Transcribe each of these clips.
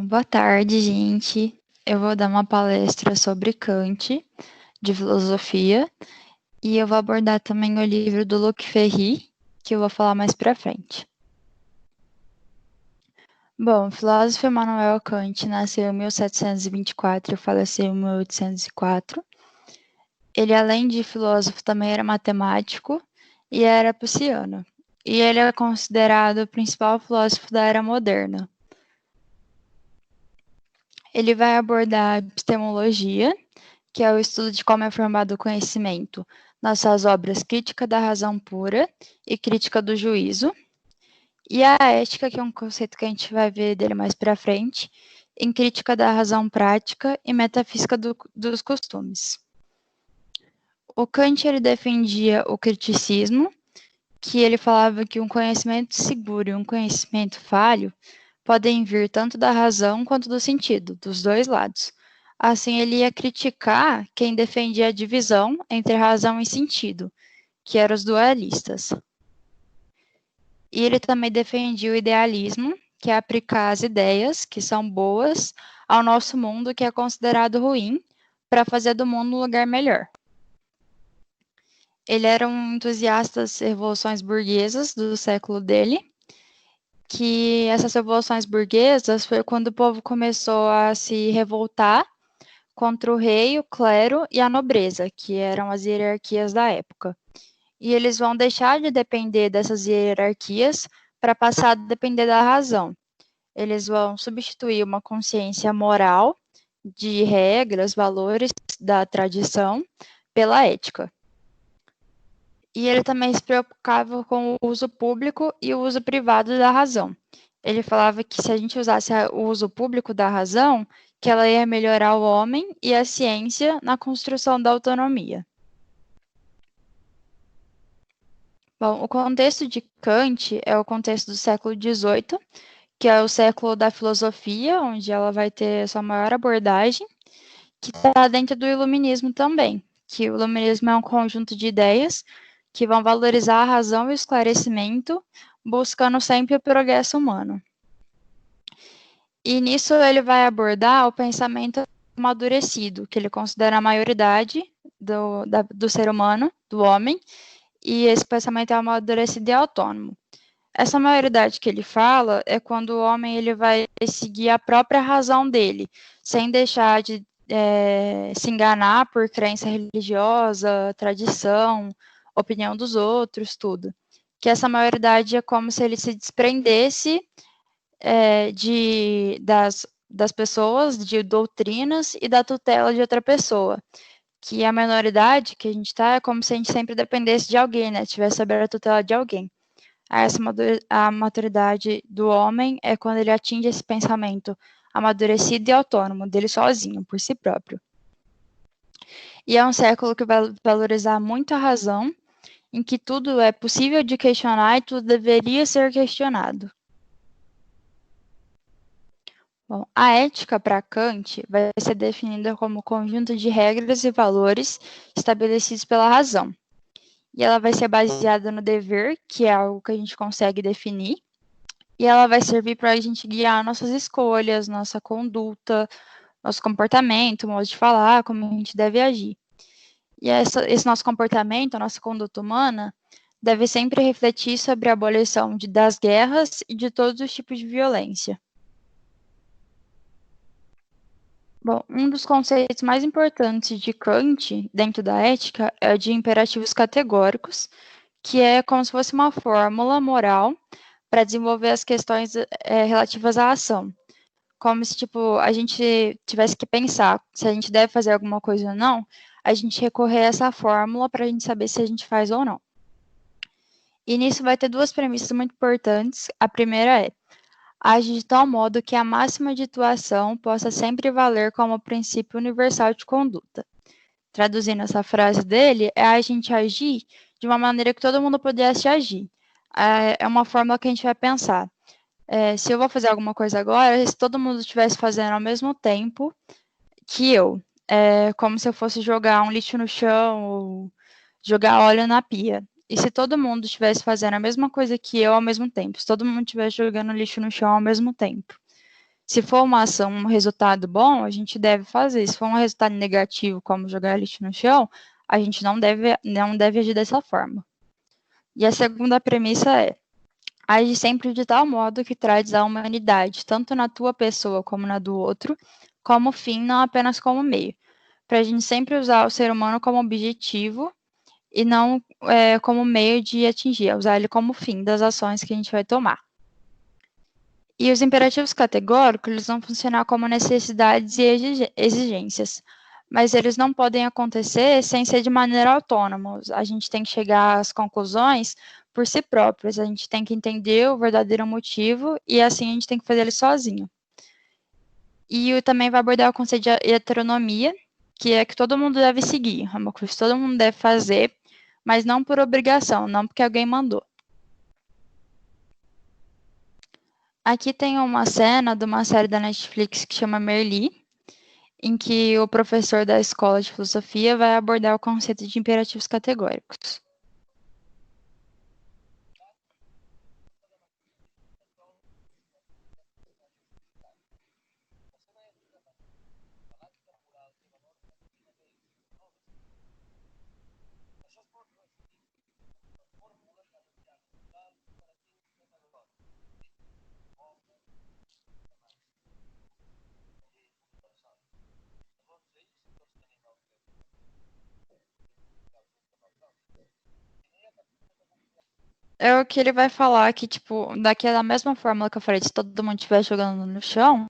Boa tarde, gente. Eu vou dar uma palestra sobre Kant, de filosofia, e eu vou abordar também o livro do Luc Ferry, que eu vou falar mais pra frente. Bom, o filósofo Immanuel Kant nasceu em 1724 e faleceu em 1804. Ele, além de filósofo, também era matemático e era prussiano. E ele é considerado o principal filósofo da era moderna. Ele vai abordar a epistemologia, que é o estudo de como é formado o conhecimento, nas suas obras Crítica da Razão Pura e Crítica do Juízo, e a ética, que é um conceito que a gente vai ver dele mais para frente, em Crítica da Razão Prática e Metafísica dos Costumes. O Kant ele defendia o criticismo, que ele falava que um conhecimento seguro e um conhecimento falho podem vir tanto da razão quanto do sentido, dos dois lados. Assim, ele ia criticar quem defendia a divisão entre razão e sentido, que eram os dualistas. E ele também defendia o idealismo, que é aplicar as ideias, que são boas, ao nosso mundo, que é considerado ruim, para fazer do mundo um lugar melhor. Ele era um entusiasta das revoluções burguesas do século dele, que essas revoluções burguesas foi quando o povo começou a se revoltar contra o rei, o clero e a nobreza, que eram as hierarquias da época. E eles vão deixar de depender dessas hierarquias para passar a depender da razão. Eles vão substituir uma consciência moral de regras, valores da tradição pela ética. E ele também se preocupava com o uso público e o uso privado da razão. Ele falava que se a gente usasse o uso público da razão, que ela ia melhorar o homem e a ciência na construção da autonomia. Bom, o contexto de Kant é o contexto do século XVIII, que é o século da filosofia, onde ela vai ter sua maior abordagem, que está dentro do iluminismo também, que o iluminismo é um conjunto de ideias que vão valorizar a razão e o esclarecimento, buscando sempre o progresso humano. E nisso ele vai abordar o pensamento amadurecido, que ele considera a maioridade do ser humano, do homem, e esse pensamento é amadurecido e autônomo. Essa maioridade que ele fala é quando o homem ele vai seguir a própria razão dele, sem deixar de se enganar por crença religiosa, tradição, opinião dos outros, tudo. Que essa maioridade é como se ele se desprendesse das pessoas, de doutrinas e da tutela de outra pessoa. Que a minoridade que a gente está é como se a gente sempre dependesse de alguém, né? Tivesse sob a tutela de alguém. A maturidade do homem é quando ele atinge esse pensamento amadurecido e autônomo, dele sozinho, por si próprio. E é um século que vai valorizar muito a razão, em que tudo é possível de questionar e tudo deveria ser questionado. Bom, a ética para Kant vai ser definida como conjunto de regras e valores estabelecidos pela razão. E ela vai ser baseada no dever, que é algo que a gente consegue definir, e ela vai servir para a gente guiar nossas escolhas, nossa conduta, nosso comportamento, modo de falar, como a gente deve agir. E esse nosso comportamento, a nossa conduta humana, deve sempre refletir sobre a abolição das guerras e de todos os tipos de violência. Bom, um dos conceitos mais importantes de Kant, dentro da ética, é o de imperativos categóricos, que é como se fosse uma fórmula moral para desenvolver as questões relativas à ação. Como se, tipo, a gente tivesse que pensar se a gente deve fazer alguma coisa ou não, a gente recorrer a essa fórmula para a gente saber se a gente faz ou não. E nisso vai ter duas premissas muito importantes. A primeira é: age de tal modo que a máxima de atuação possa sempre valer como princípio universal de conduta. Traduzindo essa frase dele, é a gente agir de uma maneira que todo mundo pudesse agir. É uma fórmula que a gente vai pensar. Se eu vou fazer alguma coisa agora, se todo mundo estivesse fazendo ao mesmo tempo que eu, como se eu fosse jogar um lixo no chão ou jogar óleo na pia. E se todo mundo estivesse fazendo a mesma coisa que eu ao mesmo tempo, se todo mundo estivesse jogando lixo no chão ao mesmo tempo, Se for uma ação, um resultado bom, a gente deve fazer. Se for um resultado negativo, como jogar lixo no chão, a gente não deve agir dessa forma. E a segunda premissa é: age sempre de tal modo que traz a humanidade, tanto na tua pessoa como na do outro, como fim, não apenas como meio. Para a gente sempre usar o ser humano como objetivo e não como meio de atingir, usar ele como fim das ações que a gente vai tomar. E os imperativos categóricos, eles vão funcionar como necessidades e exigências, mas eles não podem acontecer sem ser de maneira autônoma. A gente tem que chegar às conclusões por si próprios, a gente tem que entender o verdadeiro motivo e assim a gente tem que fazer ele sozinho. E também vai abordar o conceito de heteronomia, que é que todo mundo deve seguir, é uma coisa que todo mundo deve fazer, mas não por obrigação, não porque alguém mandou. Aqui tem uma cena de uma série da Netflix que chama Merli, em que o professor da escola de filosofia vai abordar o conceito de imperativos categóricos. É o que ele vai falar que, tipo, daquela mesma fórmula que eu falei, se todo mundo estiver jogando no chão,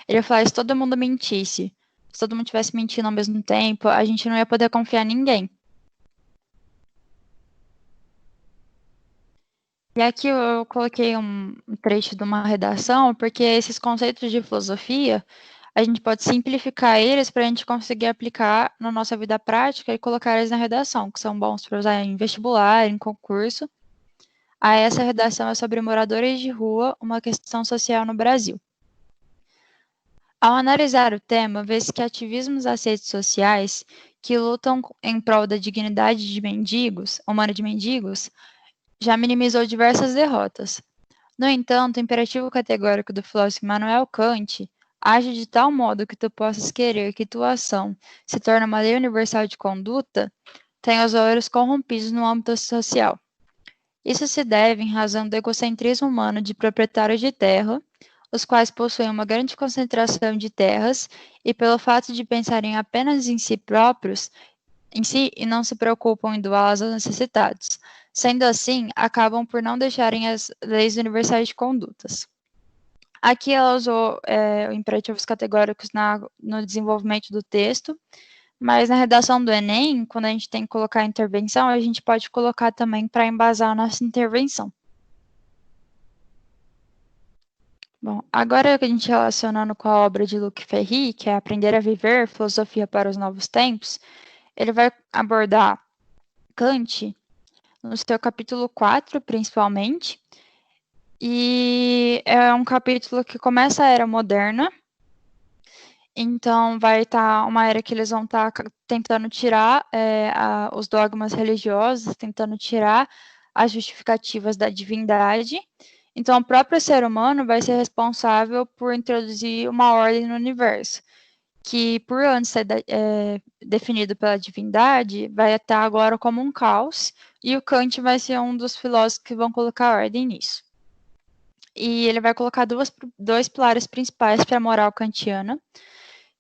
ele vai falar, se todo mundo mentisse, se todo mundo estivesse mentindo ao mesmo tempo, a gente não ia poder confiar em ninguém. E aqui eu coloquei um trecho de uma redação, porque esses conceitos de filosofia, a gente pode simplificar eles para a gente conseguir aplicar na nossa vida prática e colocar eles na redação, que são bons para usar em vestibular, em concurso. Essa redação é sobre moradores de rua, uma questão social no Brasil. Ao analisar o tema, vê-se que ativismos das redes sociais que lutam em prol da dignidade de mendigos, humana de mendigos, já minimizou diversas derrotas. No entanto, o imperativo categórico do filósofo Immanuel Kant age de tal modo que tu possas querer que tua ação se torne uma lei universal de conduta, tenha os valores corrompidos no âmbito social. Isso se deve em razão do egocentrismo humano de proprietários de terra, os quais possuem uma grande concentração de terras, e pelo fato de pensarem apenas em si próprios, em si, e não se preocupam em doá-las aos necessitados. Sendo assim, acabam por não deixarem as leis universais de condutas. Aqui ela usou imperativos categóricos no desenvolvimento do texto, mas na redação do Enem, quando a gente tem que colocar a intervenção, a gente pode colocar também para embasar a nossa intervenção. Bom, agora a gente relacionando com a obra de Luc Ferry, que é Aprender a Viver, Filosofia para os Novos Tempos, ele vai abordar Kant no seu capítulo 4, principalmente, e é um capítulo que começa a Era Moderna, então vai estar uma era que eles vão estar tentando tirar os dogmas religiosos, tentando tirar as justificativas da divindade. Então, o próprio ser humano vai ser responsável por introduzir uma ordem no universo, que por antes ser definido pela divindade, vai estar agora como um caos, e o Kant vai ser um dos filósofos que vão colocar ordem nisso. E ele vai colocar dois pilares principais para a moral kantiana,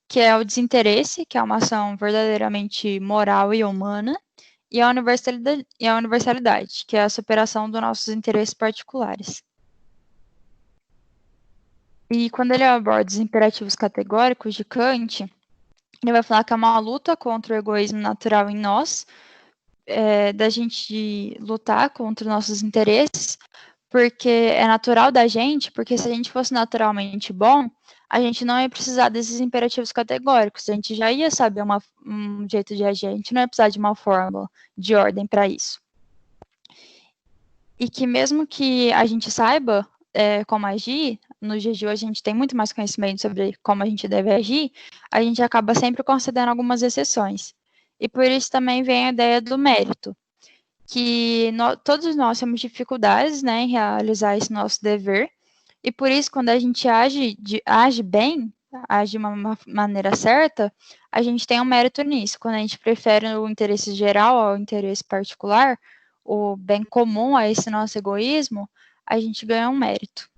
que é o desinteresse, que é uma ação verdadeiramente moral e humana, e a universalidade, que é a superação dos nossos interesses particulares. E quando ele aborda os imperativos categóricos de Kant, ele vai falar que é uma luta contra o egoísmo natural em nós, da gente lutar contra os nossos interesses, porque é natural da gente, porque se a gente fosse naturalmente bom, a gente não ia precisar desses imperativos categóricos, a gente já ia saber um jeito de agir, a gente não ia precisar de uma fórmula de ordem para isso. E que mesmo que a gente saiba como agir, no dia de hoje a gente tem muito mais conhecimento sobre como a gente deve agir, a gente acaba sempre considerando algumas exceções. E por isso também vem a ideia do mérito, que todos nós temos dificuldades, né, em realizar esse nosso dever, E por isso, quando a gente age bem, age de uma maneira certa, a gente tem um mérito nisso. Quando a gente prefere o interesse geral ao interesse particular, o bem comum a esse nosso egoísmo, a gente ganha um mérito.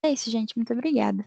É isso, gente. Muito obrigada.